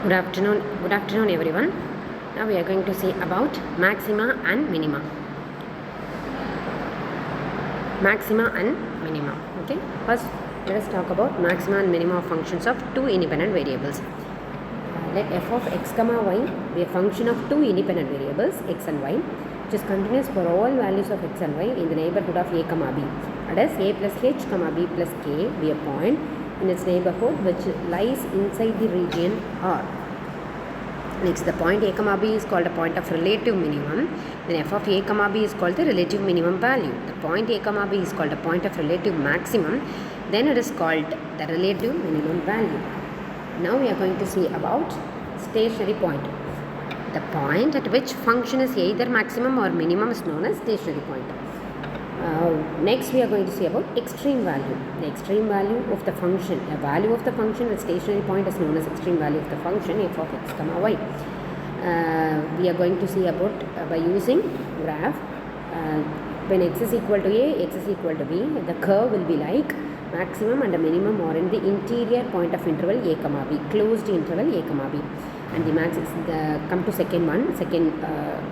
Good afternoon everyone. Now we are going to see about maxima and minima. Maxima and minima. Okay. First, let us talk about maxima and minima functions of two independent variables. Let f of x comma y be a function of two independent variables x and y, which is continuous for all values of x and y in the neighborhood of a comma b. That is, a plus h comma b plus k be a point in its neighborhood which lies inside the region R. Next, the point a comma b is called a point of relative minimum. Then f of a comma b is called the relative minimum value. The point a comma b is called a point of relative maximum. Then it is called the relative minimum value. Now we are going to see about stationary point. The point at which function is either maximum or minimum is known as stationary point. Next we are going to see about extreme value. The extreme value of the function, a value of the function at stationary point is known as extreme value of the function f of x comma y. We are going to see about by using graph. When x is equal to a, x is equal to b, the curve will be like maximum and the minimum or in the interior point of interval a comma b, closed interval a comma b. And the max is come to second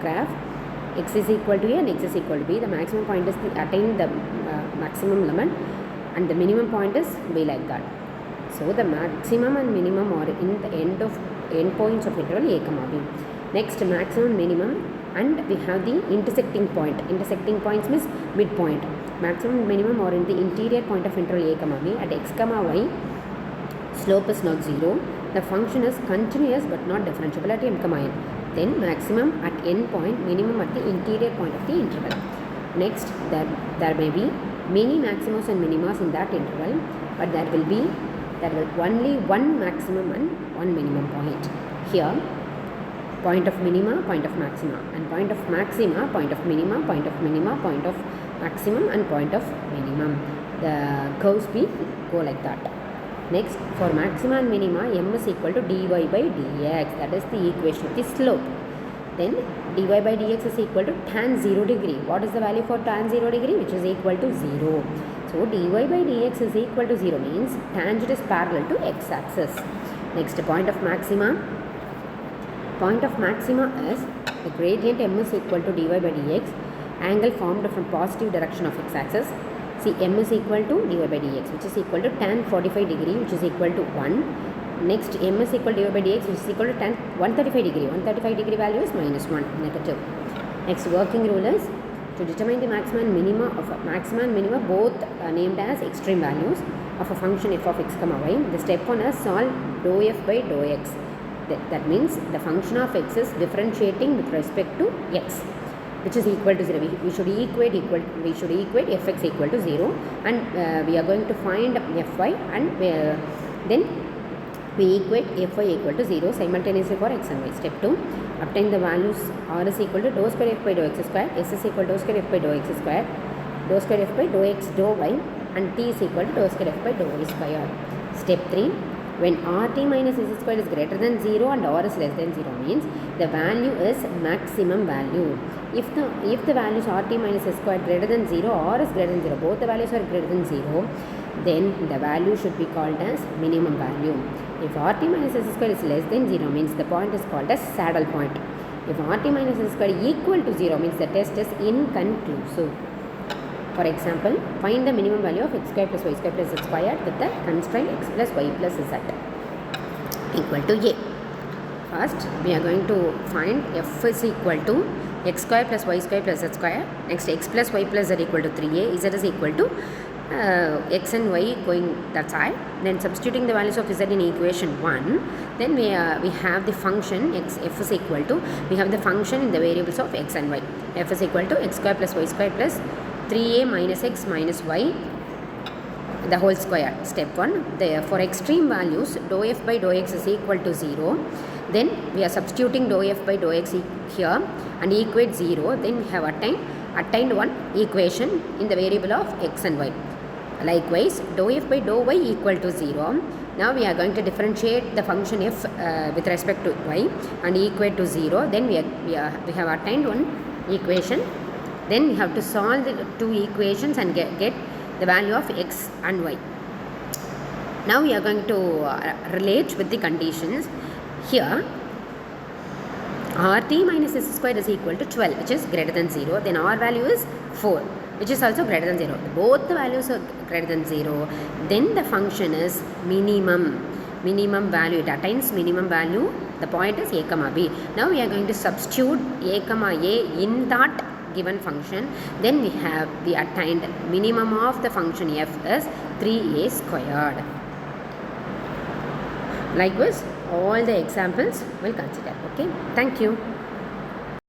graph. X is equal to a and x is equal to b. The maximum point is attain the maximum limit and the minimum point is b like that. So the maximum and minimum are in the end points of interval a comma b. Next, maximum, minimum, and we have the intersecting point. Intersecting points means midpoint. Maximum and minimum are in the interior point of interval a comma b. At x comma y, slope is not 0. The function is continuous but not differentiable at m comma n. Then maximum at n point, minimum at the interior point of the interval. Next, there may be many maximums and minimas in that interval, but there will only one maximum and one minimum point. Here, point of minima, point of maxima, and point of maxima, point of minima, point of minima, point of maximum, and point of minimum. The curves go like that. Next, for maxima and minima, m is equal to dy by dx. That is the equation of the slope. Then dy by dx is equal to tan 0 degree. What is the value for tan 0 degree? Which is equal to 0. So dy by dx is equal to 0 means tangent is parallel to x-axis. Next, point of maxima. Point of maxima is the gradient m is equal to dy by dx. Angle formed from positive direction of x-axis. See, m is equal to dy by dx, which is equal to tan 45 degree, which is equal to 1. Next, m is equal to dy by dx, which is equal to tan 135 degree. 135 degree value is minus 1, negative. Next, working rule is to determine the maxima and minima both named as extreme values of a function f of x comma y. The step 1 is solve dou f by dou x. That means the function of x is differentiating with respect to x, which is equal to 0. We should equate fx equal to 0, and we are going to find fy, and then we equate fy equal to 0 simultaneously for x and y. Step 2, obtain the values. R is equal to dou square f by dou x square, s is equal to dou square f by dou x square, dou square f by dou x dou y, and t is equal to dou square f by dou y square. Step 3, when rt minus s square is greater than 0 and r is less than 0 means the value is maximum value. If the values rt minus s square greater than 0 or is greater than 0, both the values are greater than 0, then the value should be called as minimum value. If rt minus s square is less than 0 means the point is called as saddle point. If rt minus s square equal to 0 means the test is inconclusive. For example, find the minimum value of x square plus y square plus z squared with the constraint x plus y plus z equal to a. First, we are going to find f is equal to x square plus y square plus z square. Next, x plus y plus z equal to 3a. Z is equal to x and y going that side. Then substituting the values of z in equation 1. Then we have the function f is equal to, we have the function in the variables of x and y. F is equal to x square plus y square plus 3a minus x minus y the whole square. Step 1, for extreme values dou f by dou x is equal to 0. Then we are substituting dou f by dou x here and equate 0. Then we have attained one equation in the variable of x and y. Likewise, dou f by dou y equal to 0. Now we are going to differentiate the function f with respect to y and equate to 0. Then we have attained one equation. Then we have to solve the two equations and get the value of x and y. Now we are going to relate with the conditions. Here rt minus s square is equal to 12, which is greater than 0. Then r value is 4, which is also greater than 0. Both the values are greater than 0. Then the function is minimum value. It attains minimum value. The point is a comma b. Now we are going to substitute a comma a in that given function. Then we attained minimum of the function f is 3a squared. Likewise, all the examples we'll consider. Okay, thank you.